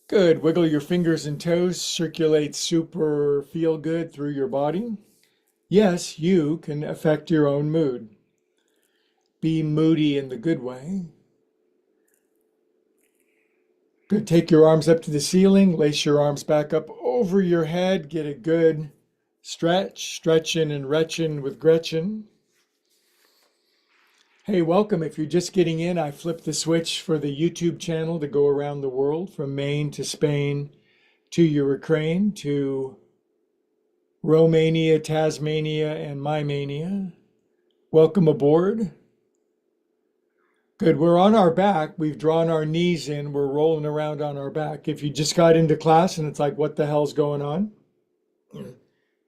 Good. Wiggle your fingers and toes. Circulate super feel good through your body. Yes, you can affect your own mood. Be moody in the good way. Good. Take your arms up to the ceiling. Lace your arms back up over your head. Get a good stretch. Stretching and retching with Gretchen. Hey, welcome. If you're just getting in, I flipped the switch for the YouTube channel to go around the world from Maine to Spain to Ukraine to Romania, Tasmania, and Mymania. Welcome aboard. Good. We're on our back. We've drawn our knees in. We're rolling around on our back. If you just got into class and it's like, what the hell's going on?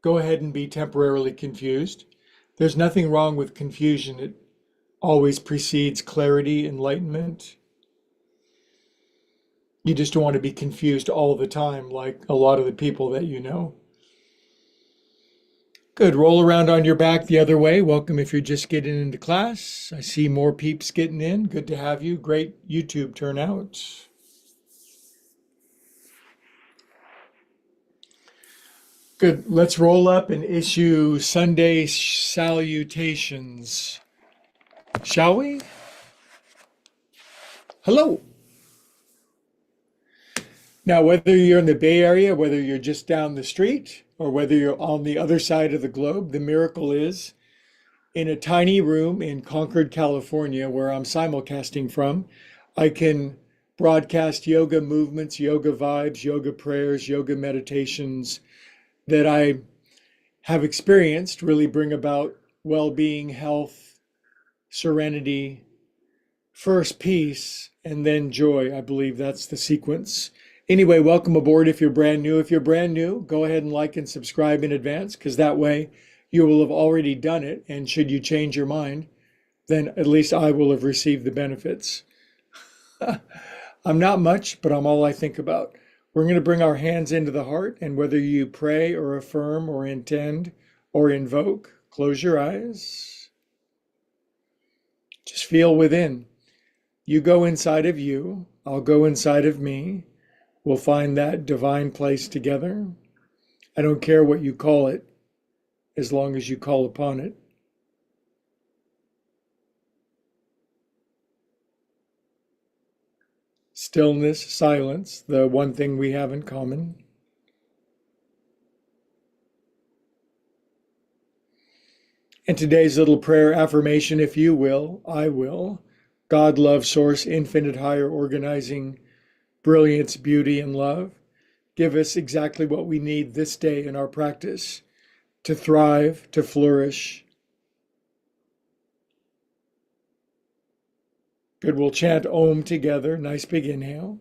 Go ahead and be temporarily confused. There's nothing wrong with confusion. It always precedes clarity, enlightenment. You just don't want to be confused all the time, like a lot of the people that you know. Good. Roll around on your back the other way. Welcome if you're just getting into class. I see more peeps getting in. Good to have you. Great YouTube turnout. Good. Let's roll up and issue Sunday salutations. Shall we? Hello. Now, whether you're in the Bay Area, whether you're just down the street, or whether you're on the other side of the globe, the miracle is in a tiny room in Concord, California, where I'm simulcasting from, I can broadcast yoga movements, yoga vibes, yoga prayers, yoga meditations that I have experienced really bring about well-being, health, serenity, first peace, and then joy. I believe that's the sequence. Anyway, welcome aboard if you're brand new. If you're brand new, go ahead and like and subscribe in advance, because that way you will have already done it. And should you change your mind, then at least I will have received the benefits. I'm not much, but I'm all I think about. We're going to bring our hands into the heart, and whether you pray or affirm or intend or invoke, close your eyes. Just feel within. You go inside of you, I'll go inside of me. We'll find that divine place together. I don't care what you call it, as long as you call upon it. Stillness, silence, the one thing we have in common. And today's little prayer affirmation, if you will, I will. God, love, source, infinite, higher, organizing, brilliance, beauty, and love. Give us exactly what we need this day in our practice to thrive, to flourish. Good, we'll chant Om together. Nice big inhale.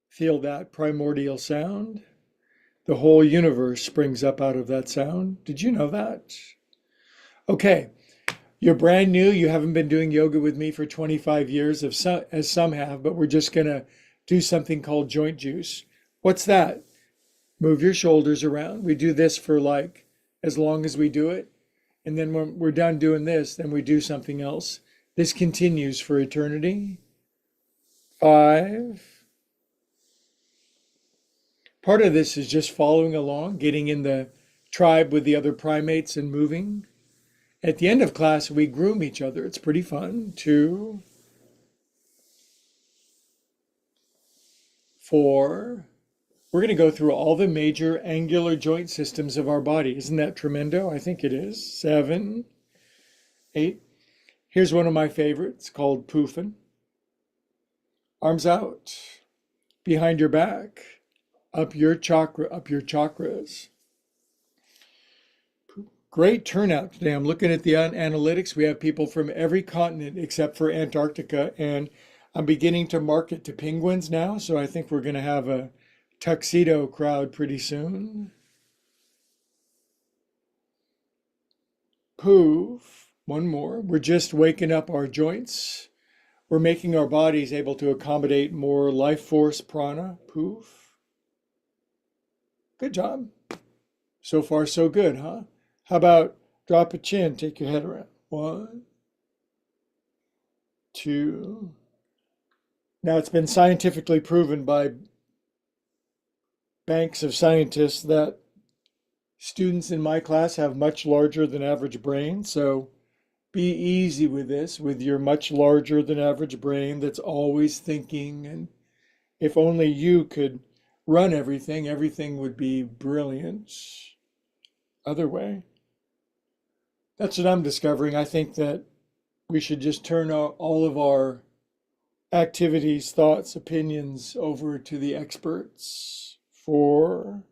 Feel that primordial sound. The whole universe springs up out of that sound. Did you know that? Okay, you're brand new. You haven't been doing yoga with me for 25 years, as some have, but we're just going to do something called joint juice. What's that? Move your shoulders around. We do this for like as long as we do it. And then when we're done doing this, then we do something else. This continues for eternity. 5. Part of this is just following along, getting in the tribe with the other primates and moving. At the end of class, we groom each other. It's pretty fun. 2, 4. We're going to go through all the major angular joint systems of our body. Isn't that tremendo? I think it is. 7, 8. Here's one of my favorites called poofing. Arms out, behind your back. Up your chakras. Great turnout today. I'm looking at the analytics. We have people from every continent except for Antarctica, and I'm beginning to market to penguins now, so I think we're going to have a tuxedo crowd pretty soon. Poof. One more. We're just waking up our joints. We're making our bodies able to accommodate more life force prana. Poof. Good job. So far, so good, huh? How about drop a chin, take your head around. One, two. Now, it's been scientifically proven by banks of scientists that students in my class have much larger than average brains. So be easy with this, with your much larger than average brain that's always thinking. And if only you could run everything, everything would be brilliant. Other way. That's what I'm discovering. I think that we should just turn all of our activities, thoughts, opinions over to the experts. 4,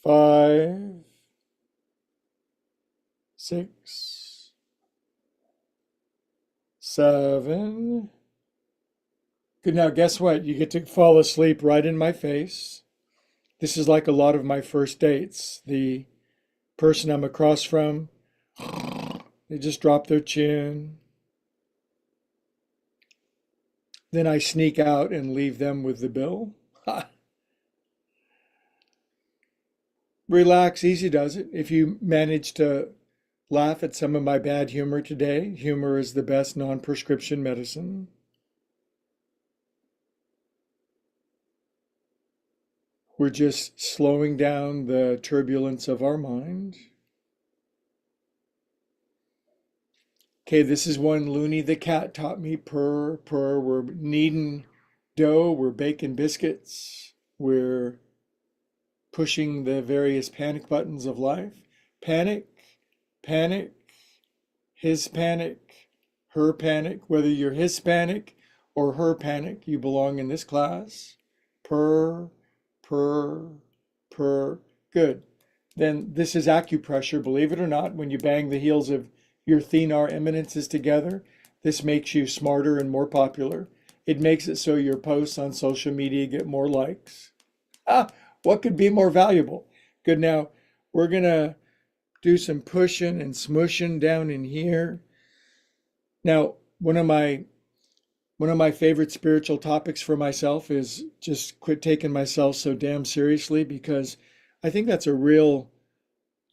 5, 6, 7. Good. Now, guess what? You get to fall asleep right in my face. This is like a lot of my first dates. The person I'm across from, they just drop their chin. Then I sneak out and leave them with the bill. Relax, easy does it. If you manage to laugh at some of my bad humor today, humor is the best non-prescription medicine. We're just slowing down the turbulence of our mind. Okay, this is one Looney the cat taught me. Purr, purr. We're kneading dough. We're baking biscuits. We're pushing the various panic buttons of life. Panic, panic, his panic, her panic. Whether you're Hispanic or her panic, you belong in this class. Purr, purr, purr. Good. Then this is acupressure. Believe it or not, when you bang the heels of your thenar eminences together, this makes you smarter and more popular. It makes it so your posts on social media get more likes. What could be more valuable? Good. Now we're gonna do some pushing and smushing down in here. Now, one of my favorite spiritual topics for myself is just quit taking myself so damn seriously, because I think that's a real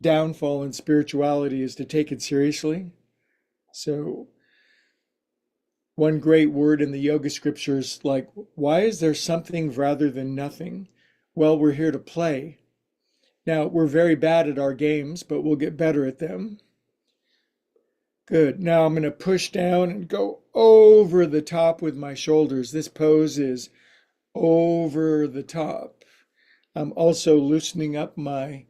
downfall in spirituality, is to take it seriously. So one great word in the yoga scriptures, like, why is there something rather than nothing? Well, we're here to play. Now, we're very bad at our games, but we'll get better at them. Good. Now I'm going to push down and go over the top with my shoulders. This pose is over the top. I'm also loosening up my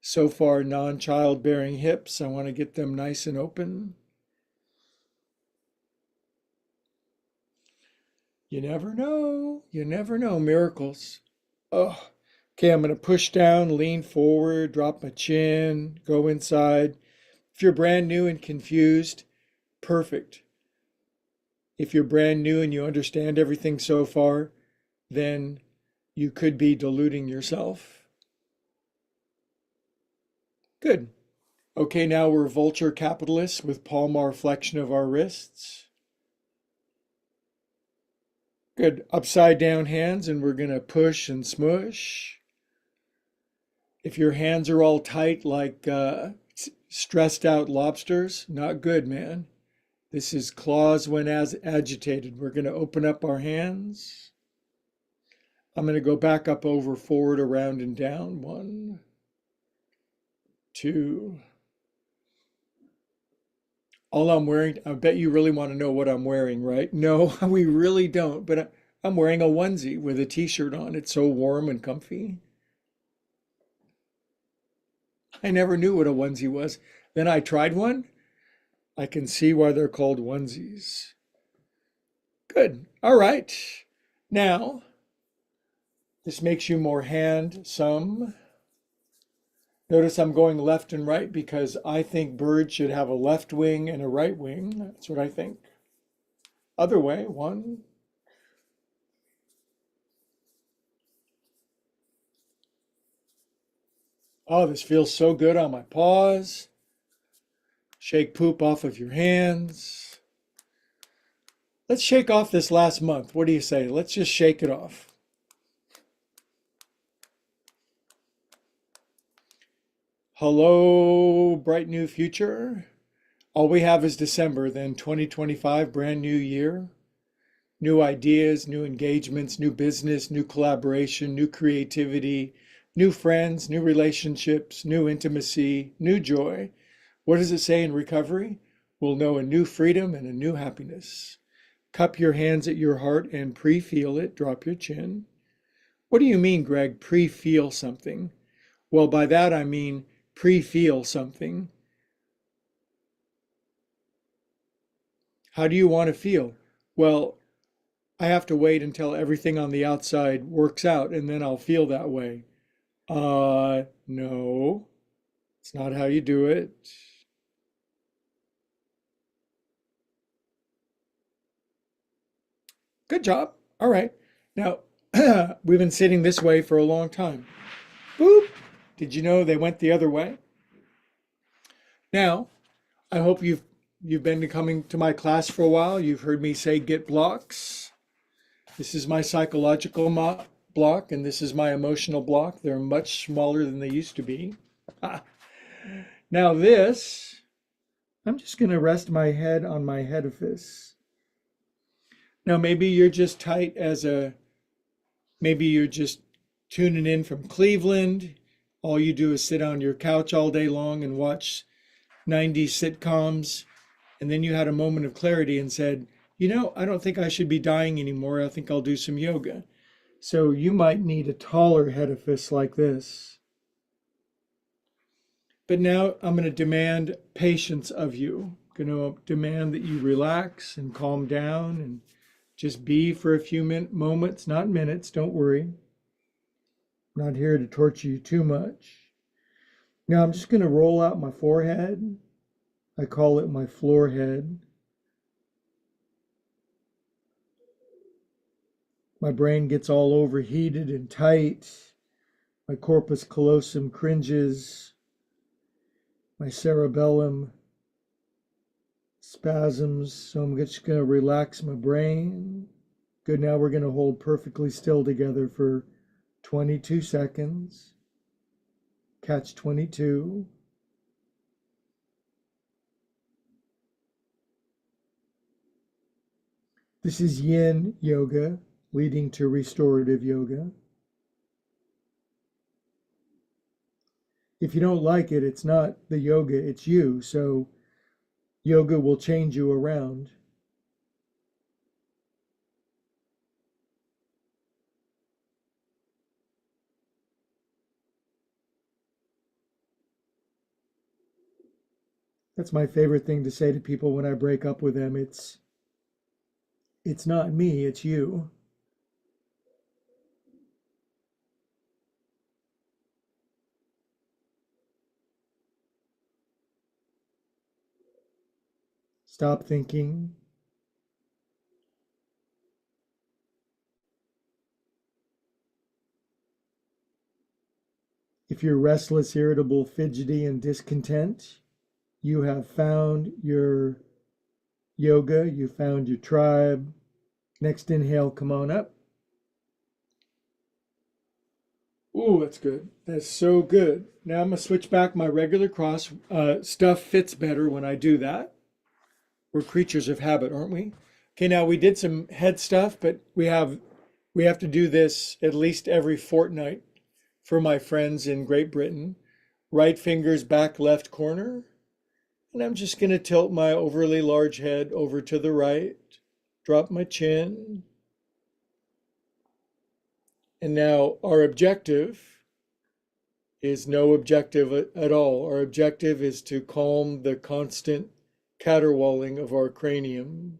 so far non-childbearing hips. I want to get them nice and open. You never know. You never know. Miracles. Oh, okay. I'm going to push down, lean forward, drop my chin, go inside. If you're brand new and confused, perfect. If you're brand new and you understand everything so far, then you could be deluding yourself. Good. Okay, now we're vulture capitalists with palmar flexion of our wrists. Good. Upside down hands, and we're going to push and smush. If your hands are all tight like stressed out lobsters, not good, man. This is claws when as agitated. We're going to open up our hands. I'm going to go back up, over, forward, around, and down. 1, 2. All I'm wearing, I bet you really want to know what I'm wearing, right? No, we really don't, but I'm wearing a onesie with a t-shirt on. It's so warm and comfy. I never knew what a onesie was. Then I tried one. I can see why they're called onesies. Good. All right. Now, this makes you more handsome. Notice I'm going left and right because I think birds should have a left wing and a right wing. That's what I think. Other way. 1. Oh, this feels so good on my paws. Shake poop off of your hands. Let's shake off this last month. What do you say? Let's just shake it off. Hello, bright new future. All we have is December, then 2025, brand new year. New ideas, new engagements, new business, new collaboration, new creativity, new friends, new relationships, new intimacy, new joy. What does it say in recovery? We'll know a new freedom and a new happiness. Cup your hands at your heart and pre-feel it. Drop your chin. What do you mean, Greg, pre-feel something? Well, by that I mean pre-feel something. How do you want to feel? Well, I have to wait until everything on the outside works out and then I'll feel that way. No, it's not how you do it. Good job. All right. Now, we've been sitting this way for a long time. Boop. Did you know they went the other way? Now, I hope you've been coming to my class for a while. You've heard me say get blocks. This is my psychological block, and this is my emotional block. They're much smaller than they used to be. Now this, I'm just going to rest my head on my edifice. Now maybe you're just tight as a, maybe you're just tuning in from Cleveland. All you do is sit on your couch all day long and watch 90s sitcoms. And then you had a moment of clarity and said, you know, I don't think I should be dying anymore. I think I'll do some yoga. So you might need a taller edifice like this. But now I'm going to demand patience of you. I'm going to demand that you relax and calm down and just be for a few moments, not minutes. Don't worry. I'm not here to torture you too much. Now I'm just going to roll out my forehead. I call it my floor head. My brain gets all overheated and tight. My corpus callosum cringes. My cerebellum spasms. So I'm just going to relax my brain. Good. Now we're going to hold perfectly still together for 22 seconds. Catch 22. This is yin yoga, leading to restorative yoga. If you don't like it, it's not the yoga, it's you. So yoga will change you around. That's my favorite thing to say to people when I break up with them. It's not me, it's you. Stop thinking. If you're restless, irritable, fidgety, and discontent, you have found your yoga, you found your tribe. Next inhale, come on up. Ooh, that's good. That's so good. Now I'm going to switch back my regular cross. Stuff fits better when I do that. We're creatures of habit, aren't we? Okay, now we did some head stuff, but we have to do this at least every fortnight for my friends in Great Britain. Right finger's back left corner. And I'm just going to tilt my overly large head over to the right, drop my chin. And now our objective is no objective at all. Our objective is to calm the constant caterwauling of our cranium.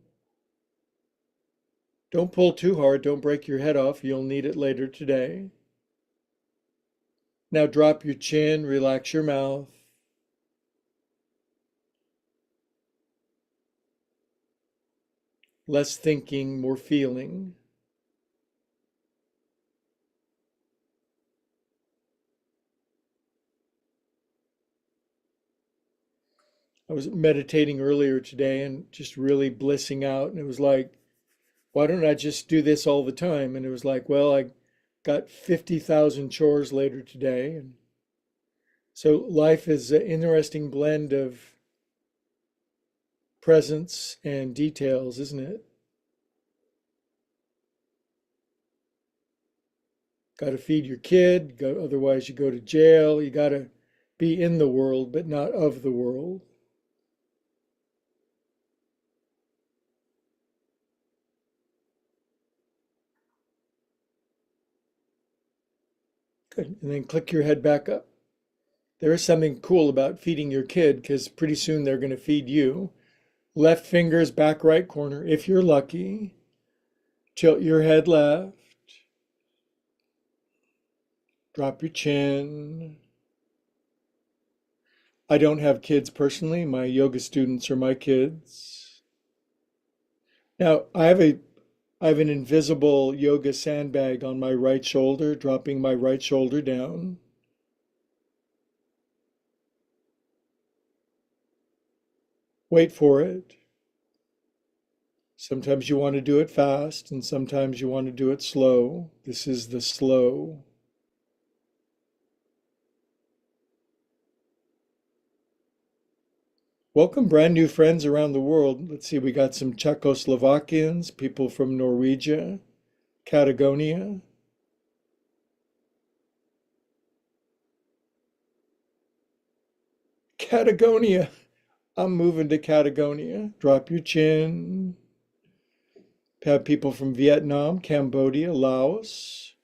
Don't pull too hard. Don't break your head off. You'll need it later today. Now drop your chin, relax your mouth. Less thinking, more feeling. I was meditating earlier today and just really blissing out. And it was like, why don't I just do this all the time? And it was like, well, I got 50,000 chores later today. And so life is an interesting blend of presence and details, isn't it? Got to feed your kid, otherwise you go to jail. You got to be in the world, but not of the world. Good. And then click your head back up. There is something cool about feeding your kid because pretty soon they're going to feed you. Left finger's back right corner. If you're lucky, tilt your head left, drop your chin. I don't have kids personally. My yoga students are my kids. Now, I have an invisible yoga sandbag on my right shoulder, dropping my right shoulder down. Wait for it. Sometimes you want to do it fast, and sometimes you want to do it slow. This is the slow. Welcome, brand new friends around the world. Let's see, we got some Czechoslovakians, people from Norwegia, Patagonia. Patagonia. I'm moving to Patagonia. Drop your chin. Have people from Vietnam, Cambodia, Laos,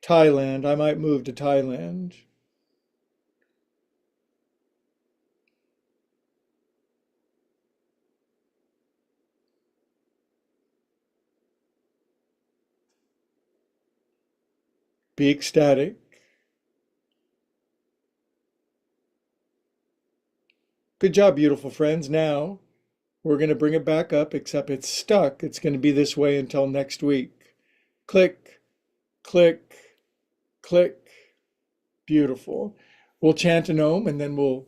Thailand. I might move to Thailand. Be ecstatic. Good job, beautiful friends. Now we're going to bring it back up, except it's stuck. It's going to be this way until next week. Click, click, click. Beautiful. We'll chant an Om and then we'll,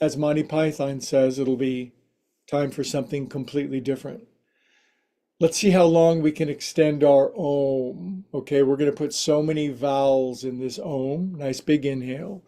as Monty Python says, it'll be time for something completely different. Let's see how long we can extend our Om. Okay, we're going to put so many vowels in this Om. Nice big inhale.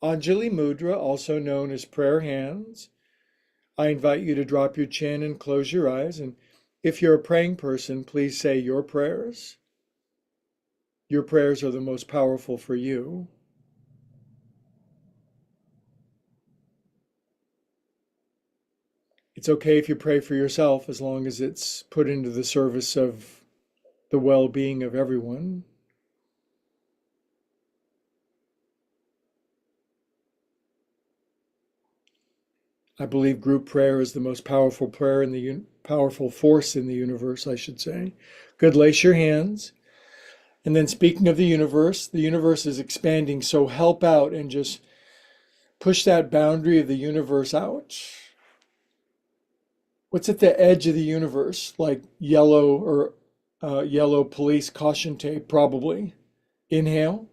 Anjali Mudra, also known as prayer hands. I invite you to drop your chin and close your eyes. And if you're a praying person, please say your prayers. Your prayers are the most powerful for you. It's okay if you pray for yourself as long as it's put into the service of the well-being of everyone. I believe group prayer is the most powerful prayer in the powerful force in the universe, I should say. Good, lace your hands. And then speaking of the universe is expanding, so help out and just push that boundary of the universe out. What's at the edge of the universe? Like yellow or yellow police caution tape, probably. Inhale.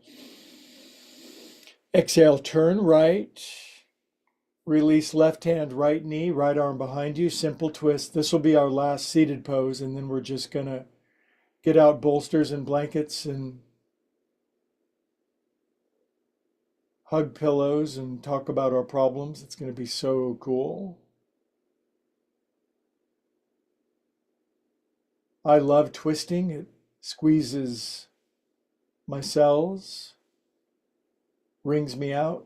Exhale, turn right. Release left hand, right knee, right arm behind you. Simple twist. This will be our last seated pose, and then we're just going to get out bolsters and blankets and hug pillows and talk about our problems. It's going to be so cool. I love twisting. It squeezes my cells, wrings me out.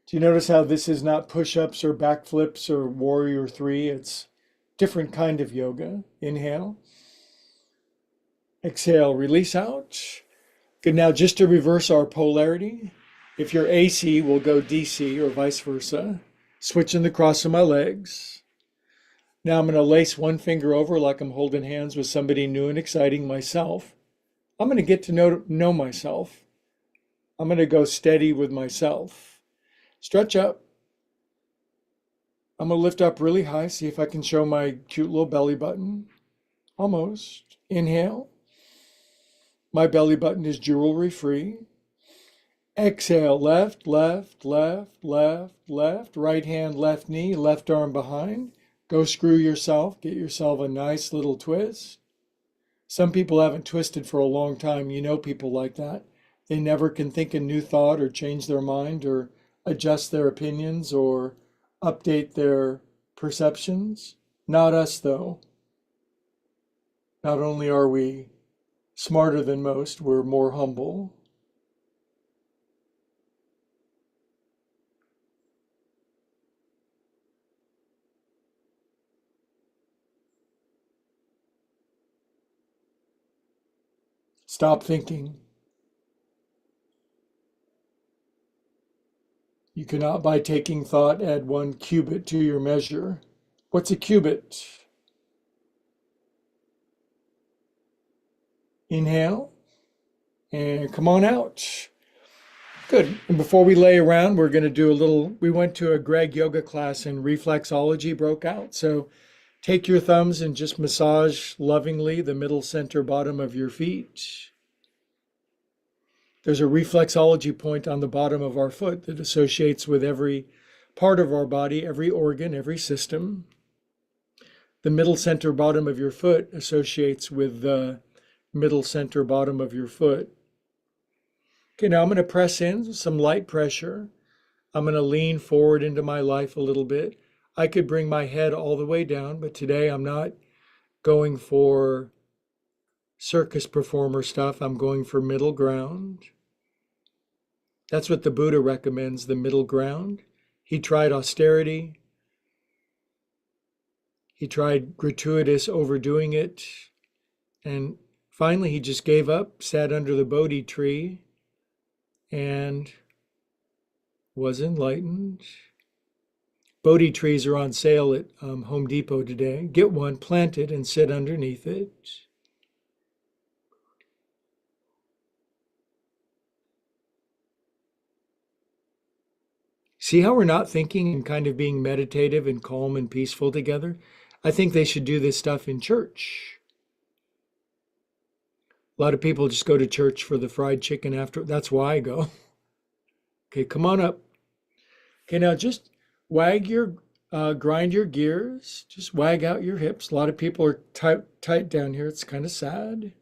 Do you notice how this is not push-ups or backflips or warrior three? It's different kind of yoga. Inhale. Exhale, release out. Good. Now, just to reverse our polarity, if you're AC, we'll go DC or vice versa. Switching the cross of my legs. Now I'm going to lace one finger over like I'm holding hands with somebody new and exciting, myself. I'm going to get to know myself. I'm going to go steady with myself. Stretch up. I'm going to lift up really high, see if I can show my cute little belly button. Almost. Inhale. My belly button is jewelry free. Exhale, left, left, left, left, left. Right hand, left knee, left arm behind. Go screw yourself. Get yourself a nice little twist. Some people haven't twisted for a long time. You know people like that. They never can think a new thought or change their mind or adjust their opinions or update their perceptions. Not us, though. Not only are we smarter than most, we're more humble. Stop thinking. You cannot, by taking thought, add 1 cubit to your measure. What's a cubit? Inhale and come on out. Good. And before we lay around, we're going to do a little, we went to a Greg yoga class and reflexology broke out. So take your thumbs and just massage lovingly the middle, center, bottom of your feet. There's a reflexology point on the bottom of our foot that associates with every part of our body, every organ, every system. The middle, center, bottom of your foot associates with the middle, center, bottom of your foot. Okay, now I'm going to press in some light pressure. I'm going to lean forward into my life a little bit. I could bring my head all the way down, but today I'm not going for circus performer stuff. I'm going for middle ground. That's what the Buddha recommends, the middle ground. He tried austerity. He tried gratuitous overdoing it. And finally, he just gave up, sat under the Bodhi tree, and was enlightened. Bodhi trees are on sale at Home Depot today. Get one, plant it, and sit underneath it. See how we're not thinking and kind of being meditative and calm and peaceful together? I think they should do this stuff in church. A lot of people just go to church for the fried chicken after. That's why I go. Okay, come on up. Okay, now just grind your gears. Just wag out your hips. A lot of people are tight down here. It's kind of sad.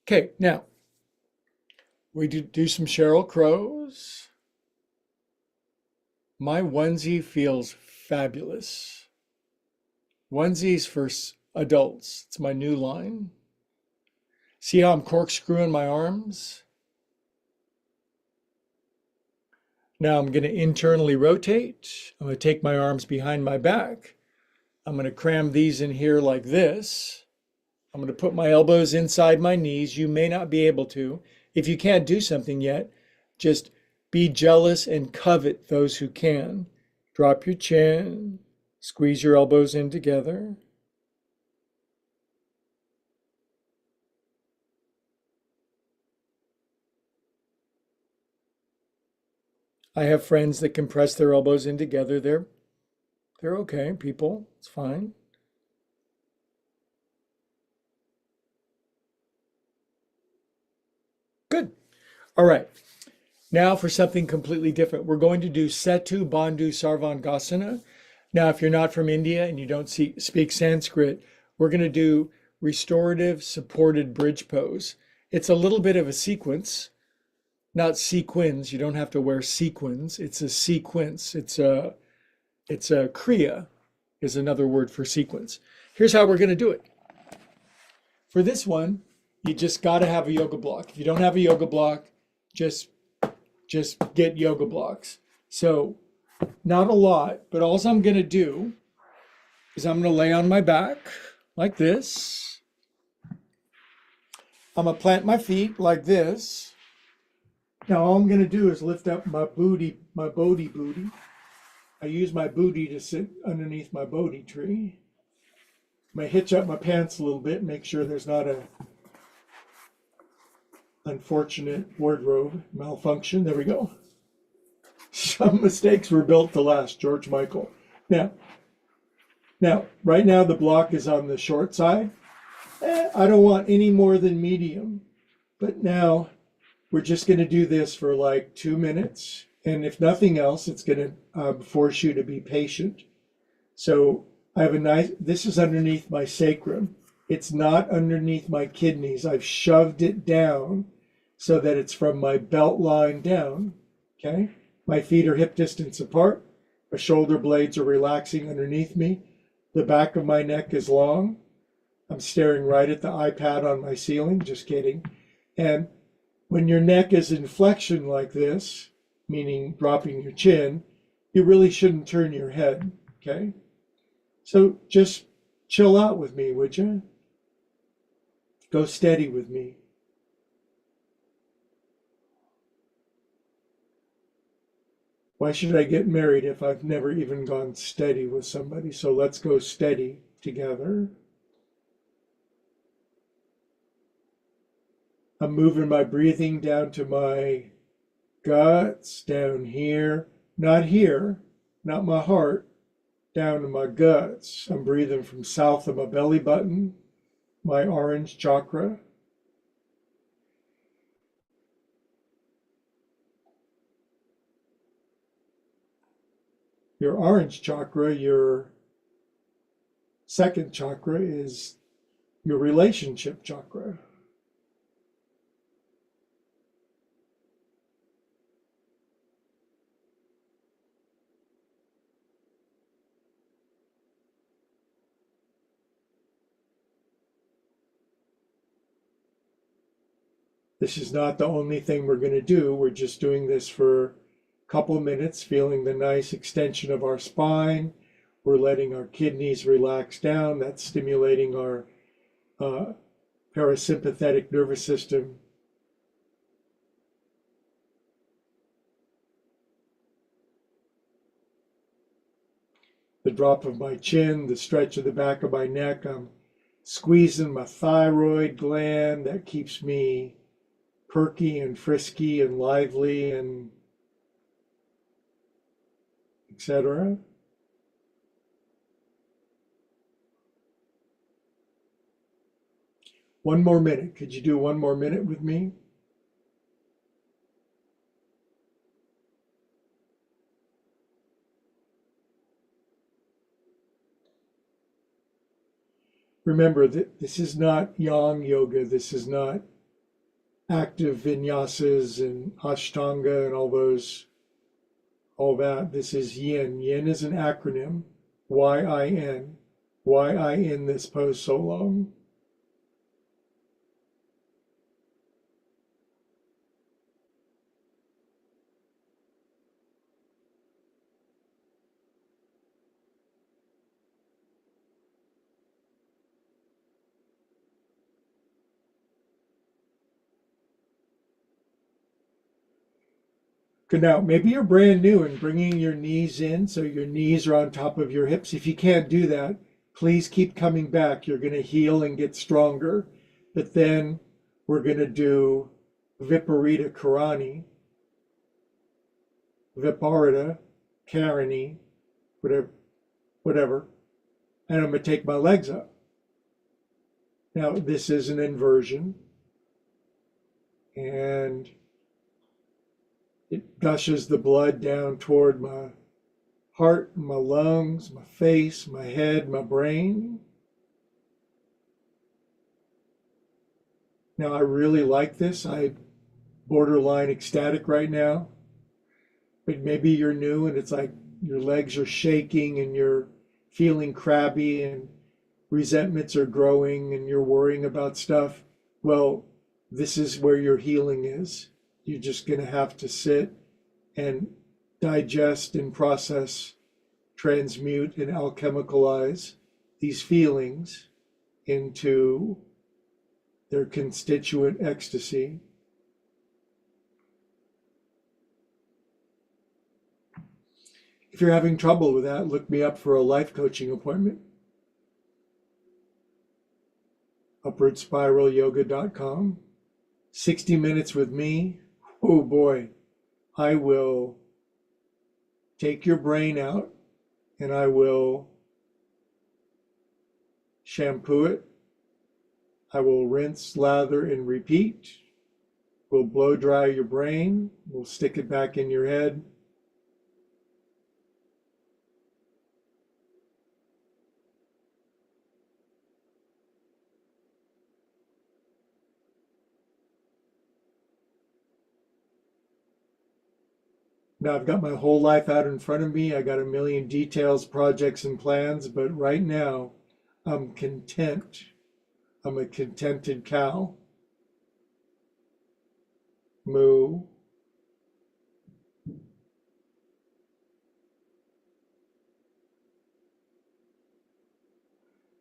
Okay, now we do some Sheryl Crow's. My onesie feels fabulous. Onesies for adults. It's my new line. See how I'm corkscrewing my arms? Now I'm going to internally rotate. I'm going to take my arms behind my back. I'm going to cram these in here like this. I'm going to put my elbows inside my knees. You may not be able to. If you can't do something yet, just be jealous and covet those who can. Drop your chin. Squeeze your elbows in together. I have friends that can press their elbows in together. They're okay, people. It's fine. Good. All right. Now for something completely different. We're going to do Setu Bandhu Sarvangasana. Now, if you're not from India and you don't speak Sanskrit, we're going to do restorative supported bridge pose. It's a little bit of a sequence, not sequins. You don't have to wear sequins. It's a sequence. It's a kriya is another word for sequence. Here's how we're going to do it. For this one, you just got to have a yoga block. If you don't have a yoga block, just get yoga blocks. So not a lot, but all I'm going to do is I'm going to lay on my back like this. I'm going to plant my feet like this. Now all I'm going to do is lift up my booty, my Bodhi booty. I use my booty to sit underneath my Bodhi tree. I'm going to hitch up my pants a little bit, make sure there's not a unfortunate wardrobe malfunction. There we go. Some mistakes were built to last, George Michael. Now, right now the block is on the short side. I don't want any more than medium, but now we're just going to do this for like 2 minutes. And if nothing else, it's going to force you to be patient. So I have a nice, this is underneath my sacrum. It's not underneath my kidneys. I've shoved it down so that it's from my belt line down, okay? My feet are hip distance apart. My shoulder blades are relaxing underneath me. The back of my neck is long. I'm staring right at the iPad on my ceiling, just kidding. And when your neck is in flexion like this, meaning dropping your chin, you really shouldn't turn your head, okay? So just chill out with me, would you? Go steady with me. Why should I get married if I've never even gone steady with somebody? So let's go steady together. I'm moving my breathing down to my guts, down here, not my heart, down to my guts. I'm breathing from south of my belly button, my orange chakra. Your orange chakra, your second chakra, is your relationship chakra. This is not the only thing we're going to do. We're just doing this for a couple minutes, feeling the nice extension of our spine. We're letting our kidneys relax down. That's stimulating our parasympathetic nervous system. The drop of my chin, the stretch of the back of my neck. I'm squeezing my thyroid gland. That keeps me perky and frisky and lively and etc. One more minute. Could you do one more minute with me? Remember that this is not yang yoga. This is not active vinyasas and ashtanga and all that. This is yin. Yin is an acronym. Y-I-N. Why I in this pose so long? Good. Now, maybe you're brand new and bringing your knees in, so your knees are on top of your hips. If you can't do that, please keep coming back. You're going to heal and get stronger. But then we're going to do Viparita Karani, Viparita, Karani, whatever. And I'm going to take my legs up. Now, this is an inversion. And it gushes the blood down toward my heart, my lungs, my face, my head, my brain. Now, I really like this. I'm borderline ecstatic right now. But maybe you're new and it's like your legs are shaking and you're feeling crabby and resentments are growing and you're worrying about stuff. Well, this is where your healing is. You're just going to have to sit and digest and process, transmute and alchemicalize these feelings into their constituent ecstasy. If you're having trouble with that, look me up for a life coaching appointment. upwardspiralyoga.com. 60 minutes with me. Oh boy, I will take your brain out and I will shampoo it. I will rinse, lather, and repeat. We'll blow dry your brain. We'll stick it back in your head. Now I've got my whole life out in front of me. I got a million details, projects, and plans, but right now I'm content. I'm a contented cow. Moo.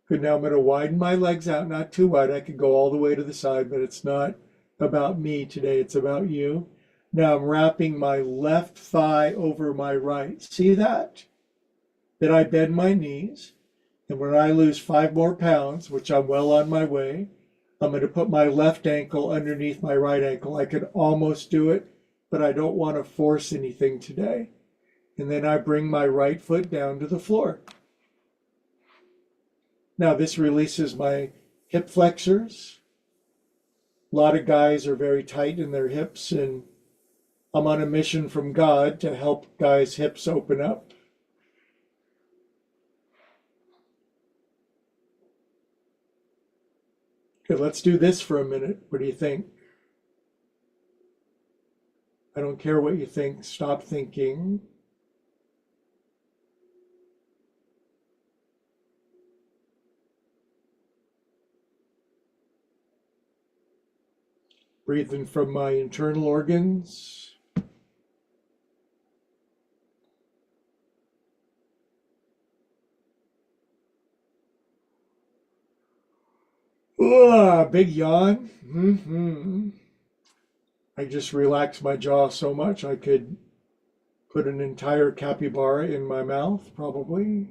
Good, now I'm going to widen my legs out, not too wide. I could go all the way to the side, but it's not about me today. It's about you. Now I'm wrapping my left thigh over my right. See that? Then I bend my knees. And when I lose 5 more pounds, which I'm well on my way, I'm going to put my left ankle underneath my right ankle. I could almost do it, but I don't want to force anything today. And then I bring my right foot down to the floor. Now this releases my hip flexors. A lot of guys are very tight in their hips, and I'm on a mission from God to help guys' hips open up. Okay, let's do this for a minute. What do you think? I don't care what you think. Stop thinking. Breathing from my internal organs. Big yawn. I just relaxed my jaw so much I could put an entire capybara in my mouth, probably.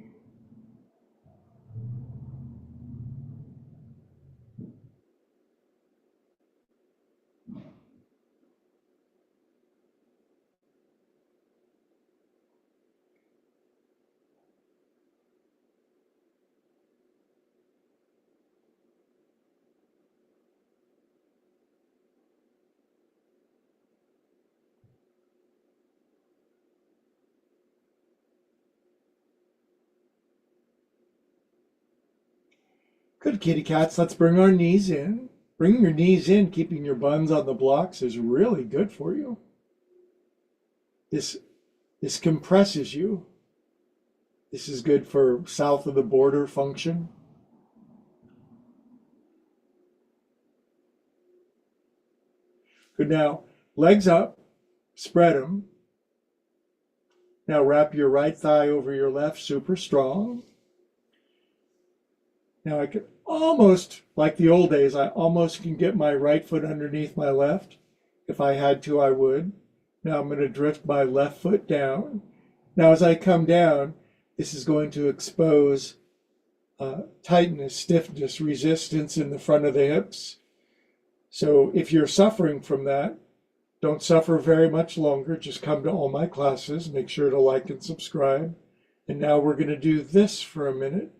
Good, kitty cats. Let's bring our knees in. Bringing your knees in, keeping your buns on the blocks is really good for you. This compresses you. This is good for south of the border function. Good, now legs up, spread them. Now wrap your right thigh over your left, super strong. Now I could almost, like the old days, I almost can get my right foot underneath my left. If I had to, I would. Now I'm going to drift my left foot down. Now as I come down, this is going to expose tightness, stiffness, resistance in the front of the hips. So if you're suffering from that, don't suffer very much longer. Just come to all my classes. Make sure to like and subscribe. And now we're going to do this for a minute.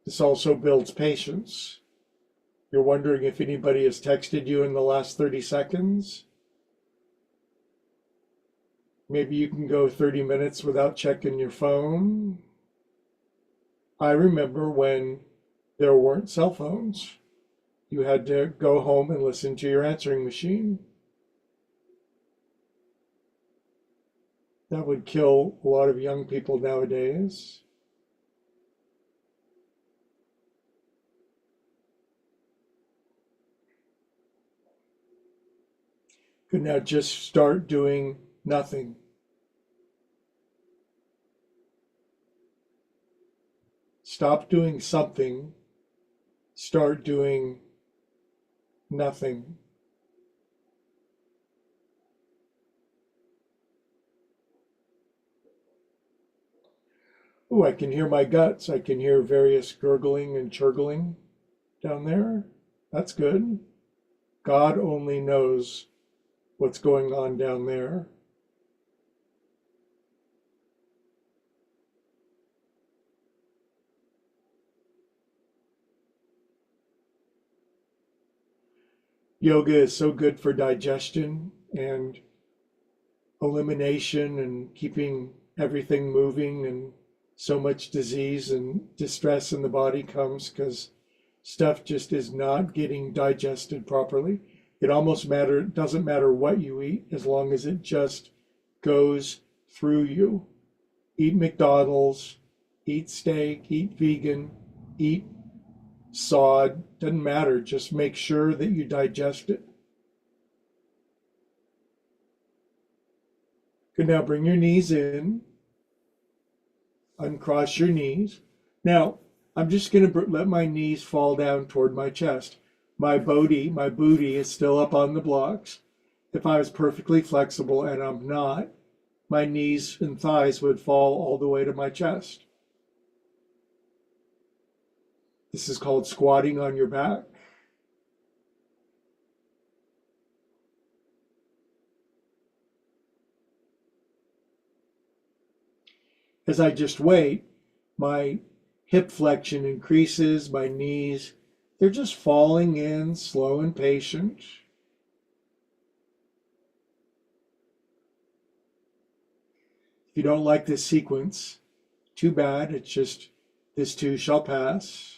This also builds patience. You're wondering if anybody has texted you in the last 30 seconds. Maybe you can go 30 minutes without checking your phone. I remember when there weren't cell phones. You had to go home and listen to your answering machine. That would kill a lot of young people nowadays. Good, now just start doing nothing. Stop doing something, start doing nothing. Oh, I can hear my guts. I can hear various gurgling and churgling down there. That's good. God only knows what's going on down there. Yoga is so good for digestion and elimination and keeping everything moving, and so much disease and distress in the body comes because stuff just is not getting digested properly. It almost doesn't matter what you eat as long as it just goes through you. Eat McDonald's, eat steak, eat vegan, eat sod, doesn't matter. Just make sure that you digest it. Good, now bring your knees in, uncross your knees. Now, I'm just going to let my knees fall down toward my chest. My booty is still up on the blocks. If I was perfectly flexible, and I'm not, my knees and thighs would fall all the way to my chest. This is called squatting on your back. As I just wait, my hip flexion increases, my knees, they're just falling in, slow and patient. If you don't like this sequence, too bad, it's just this too shall pass.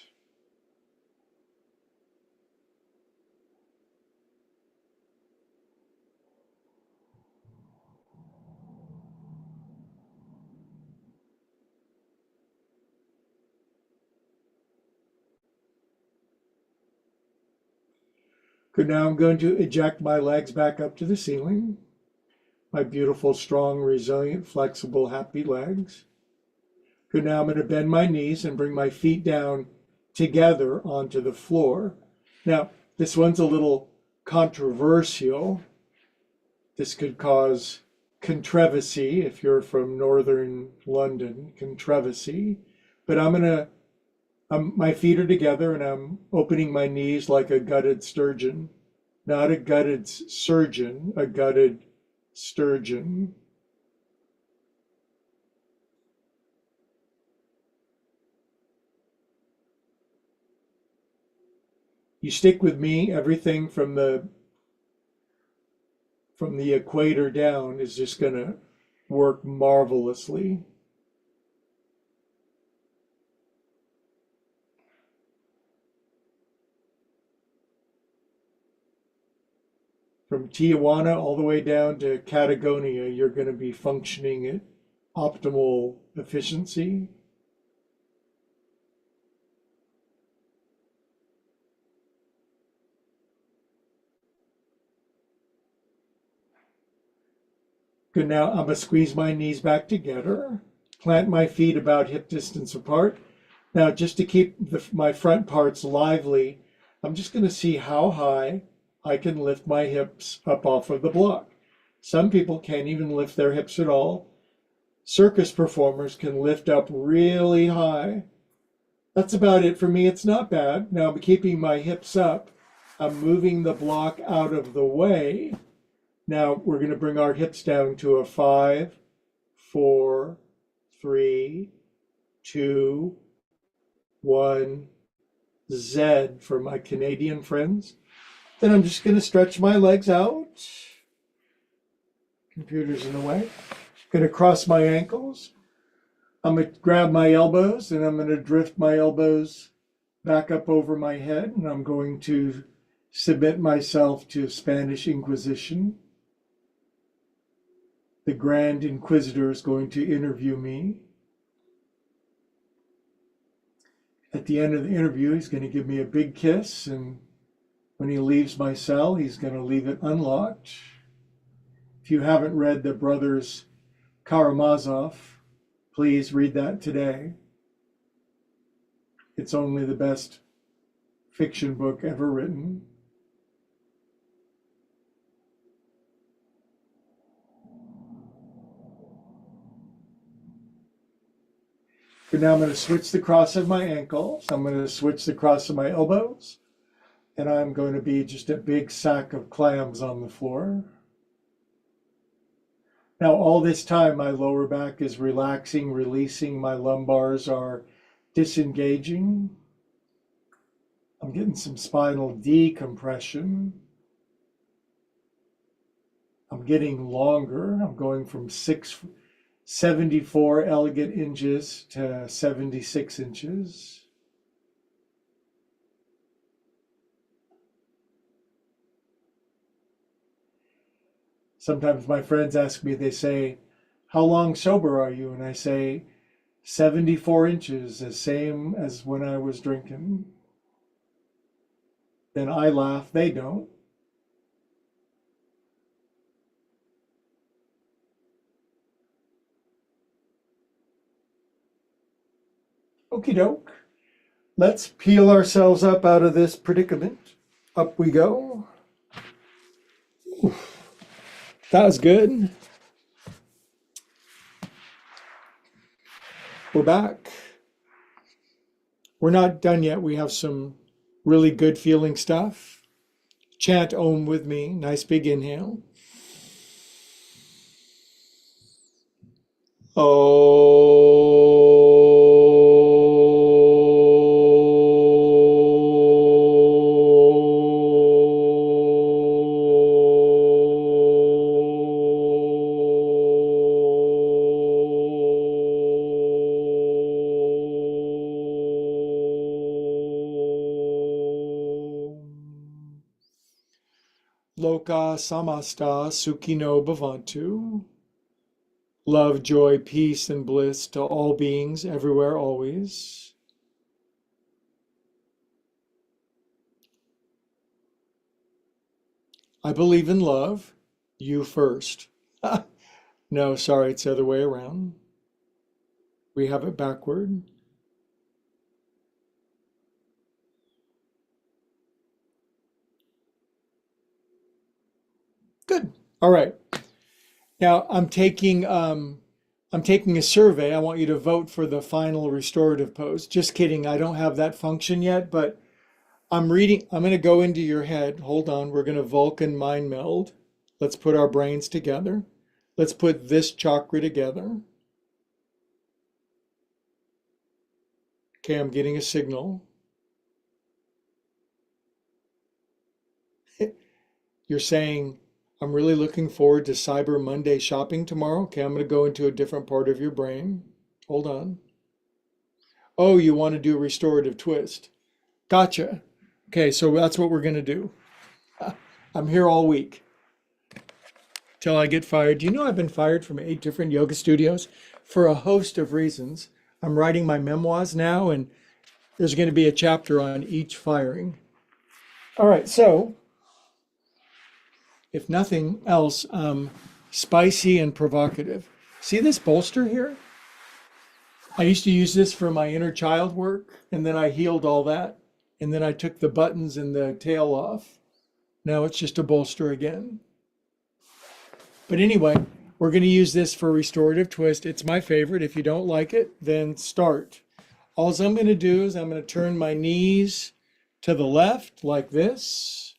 Good, now I'm going to eject my legs back up to the ceiling. My beautiful, strong, resilient, flexible, happy legs. Good, now I'm going to bend my knees and bring my feet down together onto the floor. Now, this one's a little controversial. This could cause controversy if you're from northern London, controversy. But my feet are together and I'm opening my knees like a gutted sturgeon. Not a gutted surgeon, a gutted sturgeon. You stick with me, everything from the equator down is just going to work marvelously. From Tijuana all the way down to Patagonia, you're going to be functioning at optimal efficiency. Good, now I'm going to squeeze my knees back together, plant my feet about hip distance apart. Now, just to keep my front parts lively, I'm just going to see how high I can lift my hips up off of the block. Some people can't even lift their hips at all. Circus performers can lift up really high. That's about it for me. It's not bad. Now I'm keeping my hips up. I'm moving the block out of the way. Now we're going to bring our hips down to a 5, 4, 3, 2, 1, Z for my Canadian friends. Then I'm just going to stretch my legs out. Computer's in the way. Going to cross my ankles. I'm going to grab my elbows and I'm going to drift my elbows back up over my head, and I'm going to submit myself to Spanish Inquisition. The Grand Inquisitor is going to interview me. At the end of the interview, he's going to give me a big kiss, and when he leaves my cell, he's going to leave it unlocked. If you haven't read the Brothers Karamazov, please read that today. It's only the best fiction book ever written. But now I'm going to switch the cross of my ankles. I'm going to switch the cross of my elbows. And I'm going to be just a big sack of clams on the floor. Now, all this time, my lower back is relaxing, releasing. My lumbars are disengaging. I'm getting some spinal decompression. I'm getting longer. I'm going from 74 elegant inches to 76 inches. Sometimes my friends ask me, they say, how long sober are you? And I say, 74 inches, the same as when I was drinking. Then I laugh, they don't. Okie doke. Let's peel ourselves up out of this predicament. Up we go. Oof. That was good. We're back. We're not done yet. We have some really good feeling stuff. Chant Om with me. Nice big inhale. Loka samasta sukhino bhavantu. Love, joy, peace, and bliss to all beings, everywhere, always. I believe in love. You first. No, sorry, it's the other way around. We have it backward. Good. All right. Now I'm taking a survey. I want you to vote for the final restorative pose. Just kidding. I don't have that function yet, but I'm going to go into your head. Hold on. We're going to Vulcan mind meld. Let's put our brains together. Let's put this chakra together. Okay, I'm getting a signal. You're saying, I'm really looking forward to Cyber Monday shopping tomorrow. Okay, I'm going to go into a different part of your brain. Hold on. Oh, you want to do a restorative twist. Gotcha. Okay, so that's what we're going to do. I'm here all week till I get fired. Do you know I've been fired from 8 different yoga studios for a host of reasons? I'm writing my memoirs now, and there's going to be a chapter on each firing. All right, so if nothing else, spicy and provocative. See this bolster here? I used to use this for my inner child work, and then I healed all that. And then I took the buttons and the tail off. Now it's just a bolster again. But anyway, we're going to use this for restorative twist. It's my favorite. If you don't like it, then start. All I'm going to do is I'm going to turn my knees to the left like this.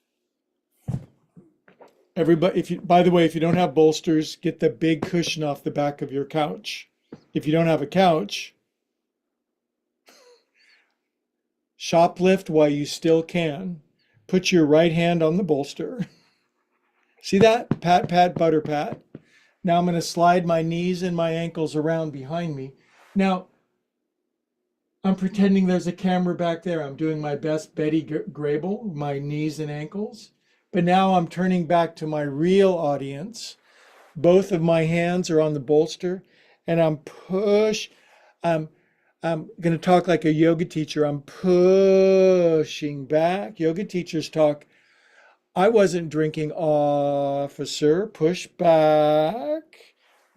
Everybody, by the way, if you don't have bolsters, get the big cushion off the back of your couch. If you don't have a couch, shoplift while you still can. Put your right hand on the bolster. See that? Pat, pat, butter, pat. Now I'm going to slide my knees and my ankles around behind me. Now, I'm pretending there's a camera back there. I'm doing my best Betty Grable, my knees and ankles. But now I'm turning back to my real audience. Both of my hands are on the bolster, and I'm going to talk like a yoga teacher. I'm pushing back. Yoga teachers talk, I wasn't drinking, officer. Push back.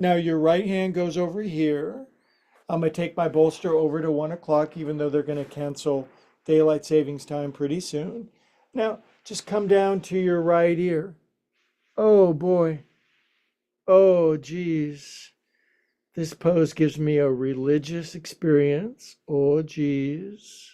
Now your right hand goes over here. I'm gonna take my bolster over to 1 o'clock, even though they're gonna cancel daylight savings time pretty soon. Now, just come down to your right ear. Oh boy. Oh geez. This pose gives me a religious experience. Oh geez.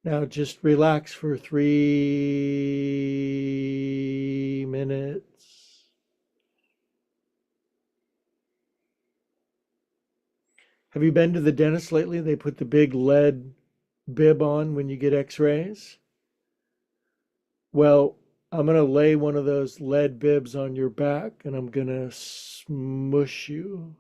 Now just relax for 3 minutes. Have you been to the dentist lately? They put the big lead bib on when you get x-rays. Well, I'm going to lay one of those lead bibs on your back and I'm going to smush you.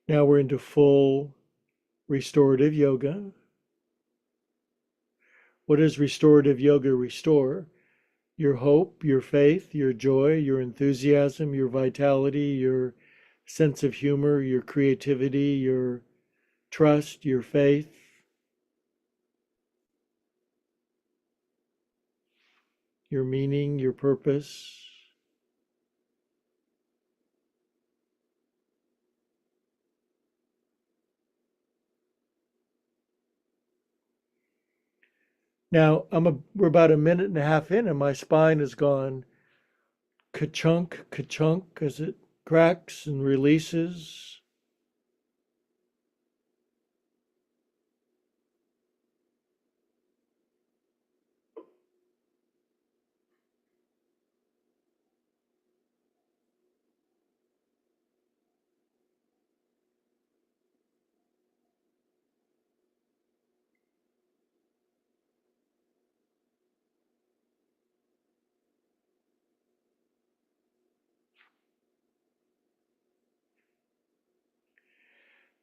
Now we're into full restorative yoga. What does restorative yoga restore? Your hope, your faith, your joy, your enthusiasm, your vitality, your sense of humor, your creativity, your trust, your faith. Your meaning, your purpose. Now, we're about a minute and a half in, and my spine has gone ka-chunk, ka-chunk as it cracks and releases.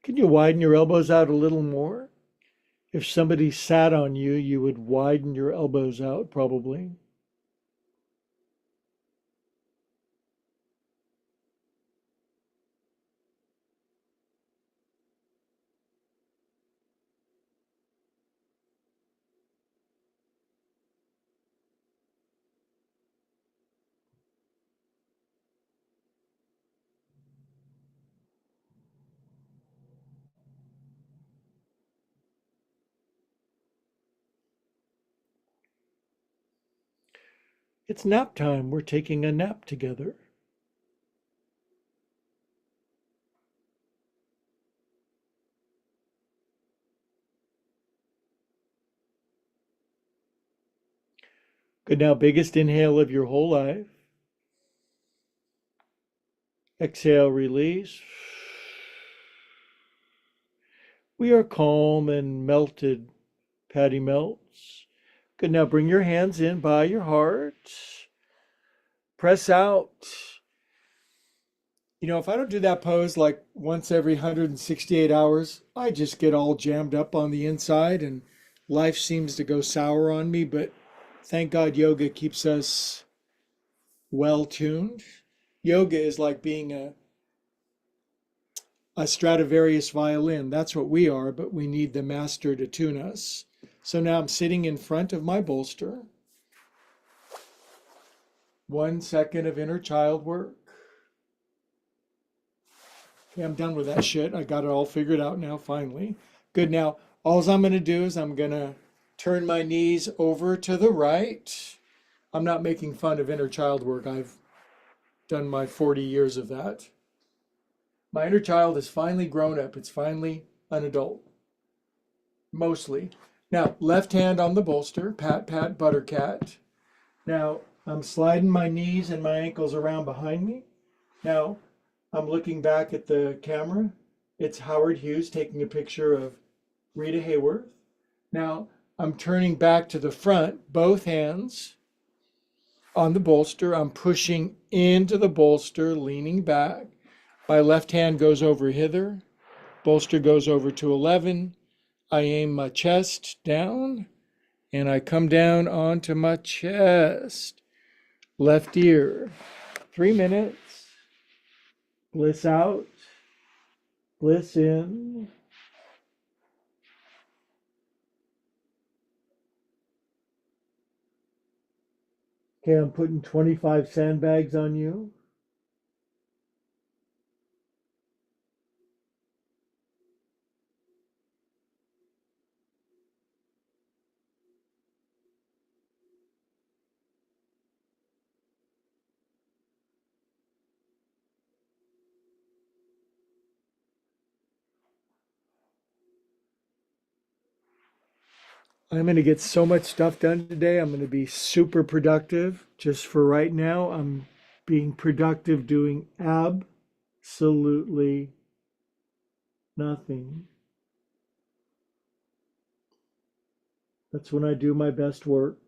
Can you widen your elbows out a little more? If somebody sat on you, you would widen your elbows out probably. It's nap time. We're taking a nap together. Good. Now, biggest inhale of your whole life. Exhale, release. We are calm and melted, Patty melts. Good. Now bring your hands in by your heart. Press out. You know, if I don't do that pose like once every 168 hours, I just get all jammed up on the inside and life seems to go sour on me. But thank God yoga keeps us well tuned. Yoga is like being a Stradivarius violin. That's what we are, but we need the master to tune us. So now I'm sitting in front of my bolster. 1 second of inner child work. Okay, I'm done with that shit. I got it all figured out now, finally. Good. Now, all I'm going to do is I'm going to turn my knees over to the right. I'm not making fun of inner child work. I've done my 40 years of that. My inner child is finally grown up. It's finally an adult. Mostly. Now, left hand on the bolster. Pat, pat, buttercat. Now, I'm sliding my knees and my ankles around behind me. Now, I'm looking back at the camera. It's Howard Hughes taking a picture of Rita Hayworth. Now, I'm turning back to the front, both hands on the bolster. I'm pushing into the bolster, leaning back. My left hand goes over hither. Bolster goes over to 11. I aim my chest down and I come down onto my chest. Left ear. 3 minutes. Bliss out. Bliss in. Okay, I'm putting 25 sandbags on you. I'm going to get so much stuff done today. I'm going to be super productive. Just for right now, I'm being productive doing absolutely nothing. That's when I do my best work.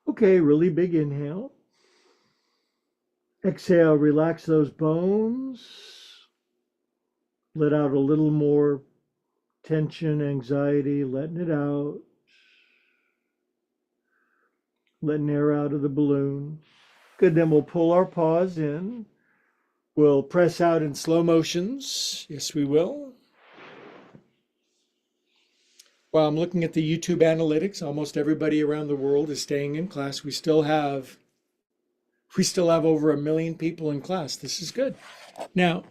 Okay, really big inhale. Exhale, relax those bones. Let out a little more tension, anxiety, letting it out. Letting air out of the balloon. Good, then we'll pull our paws in. We'll press out in slow motions. Yes, we will. While I'm looking at the YouTube analytics, almost everybody around the world is staying in class. We still have over 1 million people in class. This is good. Now,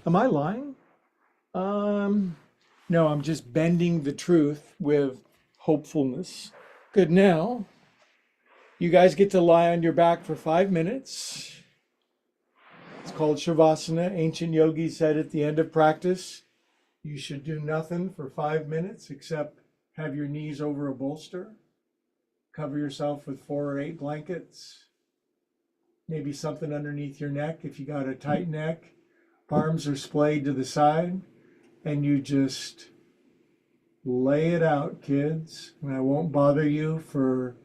am I lying? No, I'm just bending the truth with hopefulness. Good. Now, you guys get to lie on your back for 5 minutes. It's called Shavasana. Ancient yogis said at the end of practice, you should do nothing for 5 minutes except have your knees over a bolster, cover yourself with 4 or 8 blankets, maybe something underneath your neck if you got a tight neck, arms are splayed to the side, and you just lay it out, kids. And I won't bother you for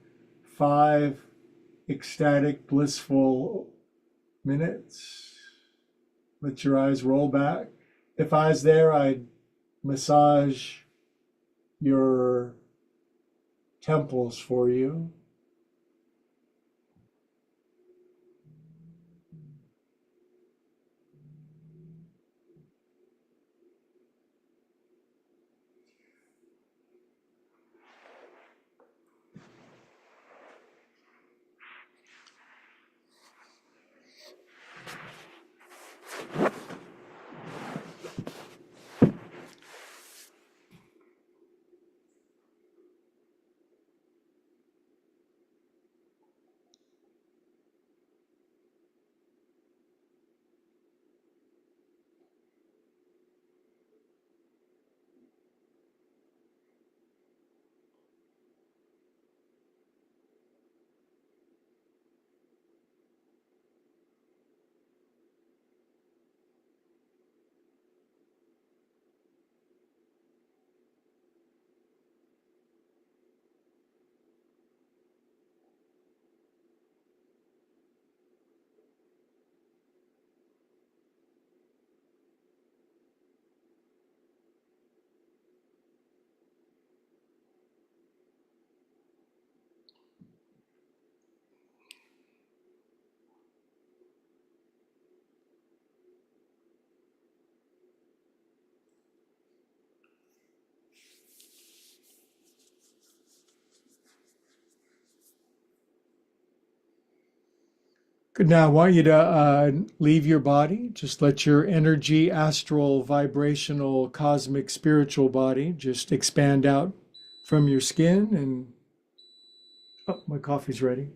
5 ecstatic, blissful minutes. Let your eyes roll back. If I was there, I'd massage your temples for you. Good. Now, I want you to leave your body. Just let your energy, astral, vibrational, cosmic, spiritual body just expand out from your skin. And oh, my coffee's ready.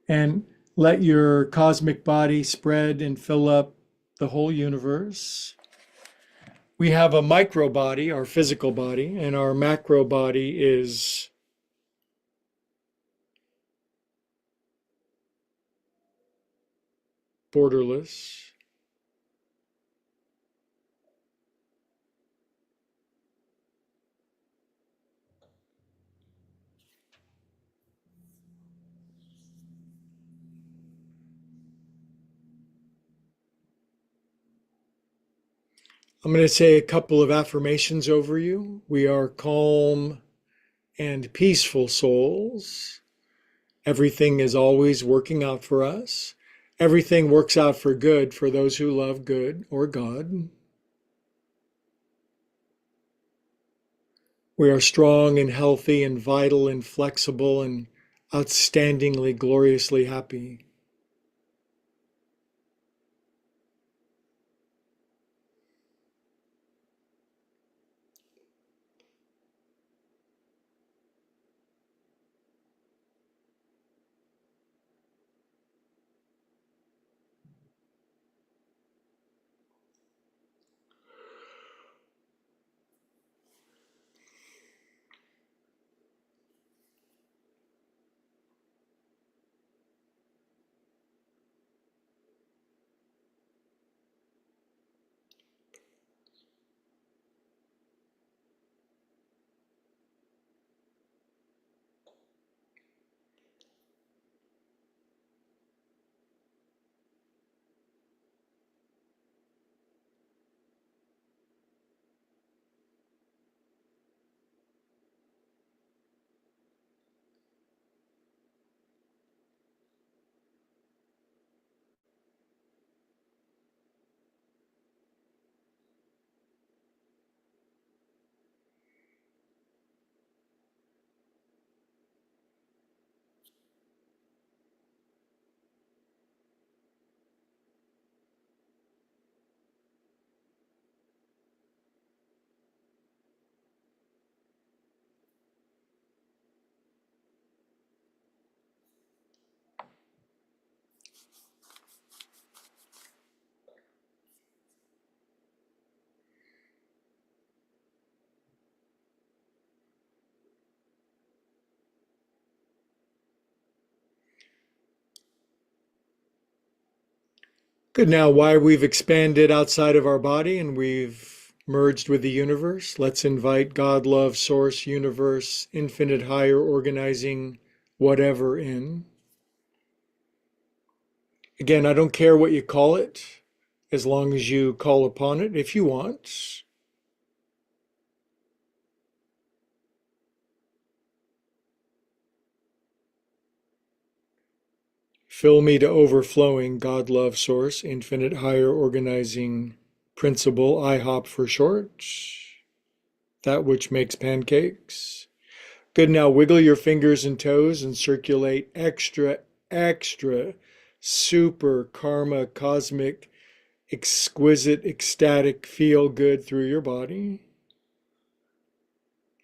And let your cosmic body spread and fill up the whole universe. We have a micro body, our physical body, and our macro body is borderless. I'm going to say a couple of affirmations over you. We are calm and peaceful souls. Everything is always working out for us. Everything works out for good for those who love good or God. We are strong and healthy and vital and flexible and outstandingly, gloriously happy. Good. Now, why we've expanded outside of our body and we've merged with the universe, let's invite God, love, source, universe, infinite, higher, organizing, whatever in. Again, I don't care what you call it, as long as you call upon it if you want. Fill me to overflowing, God, love, source, infinite, higher, organizing principle, IHOP for short, that which makes pancakes. Good. Now wiggle your fingers and toes and circulate extra, extra, super karma, cosmic, exquisite, ecstatic, feel good through your body.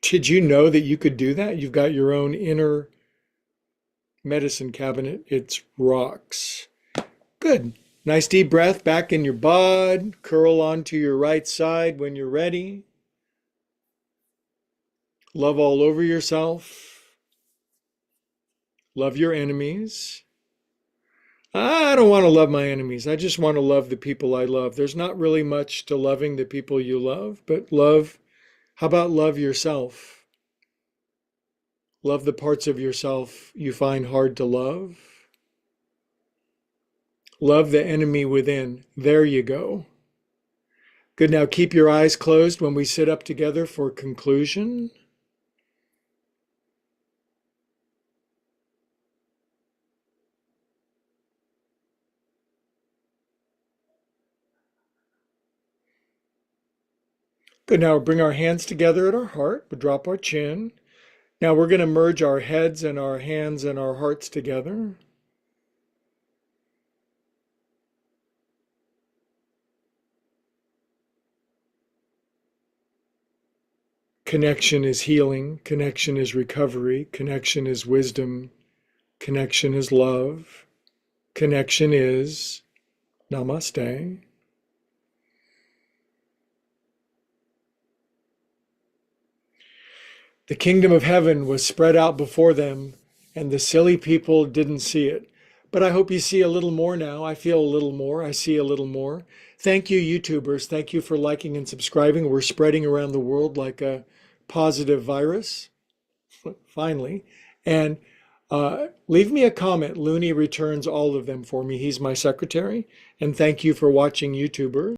Did you know that you could do that? You've got your own inner medicine cabinet. It's rocks. Good. Nice deep breath back in your bod. Curl onto your right side when you're ready. Love all over yourself. Love your enemies. I don't want to love my enemies. I just want to love the people I love. There's not really much to loving the people you love, but love, how about love yourself? Love the parts of yourself you find hard to love. Love the enemy within. There you go. Good. Now keep your eyes closed when we sit up together for conclusion. Good. Now bring our hands together at our heart. We drop our chin. Now we're going to merge our heads and our hands and our hearts together. Connection is healing. Connection is recovery. Connection is wisdom. Connection is love. Connection is namaste. The kingdom of heaven was spread out before them, and the silly people didn't see it. But I hope you see a little more now. I feel a little more. I see a little more. Thank you, YouTubers. Thank you for liking and subscribing. We're spreading around the world like a positive virus, finally. And leave me a comment. Looney returns all of them for me. He's my secretary. And thank you for watching, YouTubers.